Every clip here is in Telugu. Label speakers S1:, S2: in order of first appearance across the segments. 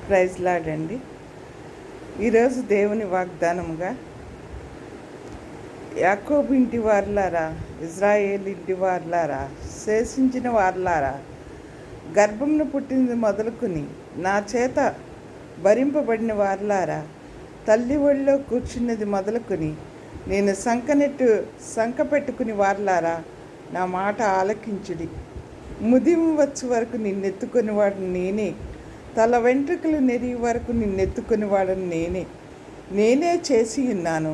S1: ప్రైజ్ లాడండి. ఈరోజు దేవుని వాగ్దానముగా, యాకోబు ఇంటి వారులారా, ఇజ్రాయేల్ ఇంటి వారులారా, శేషించిన వారులారా, గర్భమును పుట్టినది మొదలుకొని నా చేత భరింపబడిన వారులారా, తల్లి ఒళ్ళో కూర్చున్నది మొదలుకొని నేను సంక పెట్టుకుని వారులారా, నా మాట ఆలకించుడి. ముదిమి వచ్చు వరకు నిన్నెత్తుకొని వాడిని నేనే, తల వెంట్రుకలు నెరిగి వరకు నిన్నెత్తుకుని వాడను నేనే చేసి ఉన్నాను.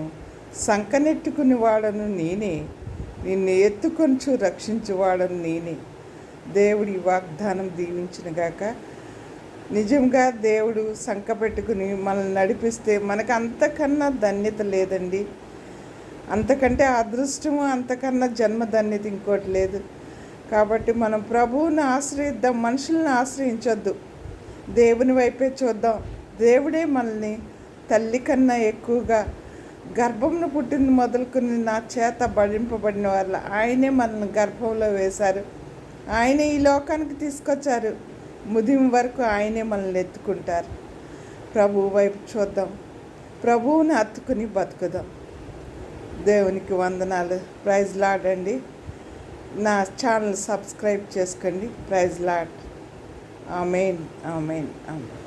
S1: సంకనెట్టుకుని వాడను నేనే, నిన్ను ఎత్తుకొంచు రక్షించువాడను నేనే. దేవుడి వాగ్దానం దీవించినగాక. నిజంగా దేవుడు సంక పెట్టుకుని మనల్ని నడిపిస్తే మనకు అంతకన్నా ధన్యత లేదండి. అంతకంటే అదృష్టము, అంతకన్నా జన్మ ధన్యత ఇంకోటి లేదు. కాబట్టి మనం ప్రభువుని ఆశ్రయిద్దాం, మనుషులను ఆశ్రయించొద్దు, దేవుని వైపే చూద్దాం. దేవుడే మనల్ని తల్లి కన్నా ఎక్కువగా గర్భంను పుట్టింది మొదలుకొని నా చేత భరింపబడిన వాళ్ళ ఆయనే మనల్ని గర్భంలో వేశారు, ఆయనే ఈ లోకానికి తీసుకొచ్చారు. ముదిమి వరకు ఆయనే మనల్ని ఎత్తుకుంటారు. ప్రభువు వైపు చూద్దాం, ప్రభువుని హత్తుకుని బతుకుదాం. దేవునికి వందనాలు. ప్రైజ్ లార్డ్ అండి. నా ఛానల్ సబ్స్క్రైబ్ చేసుకోండి. Praise lord. ఆమేన్, ఆమేన్, ఆమేన్.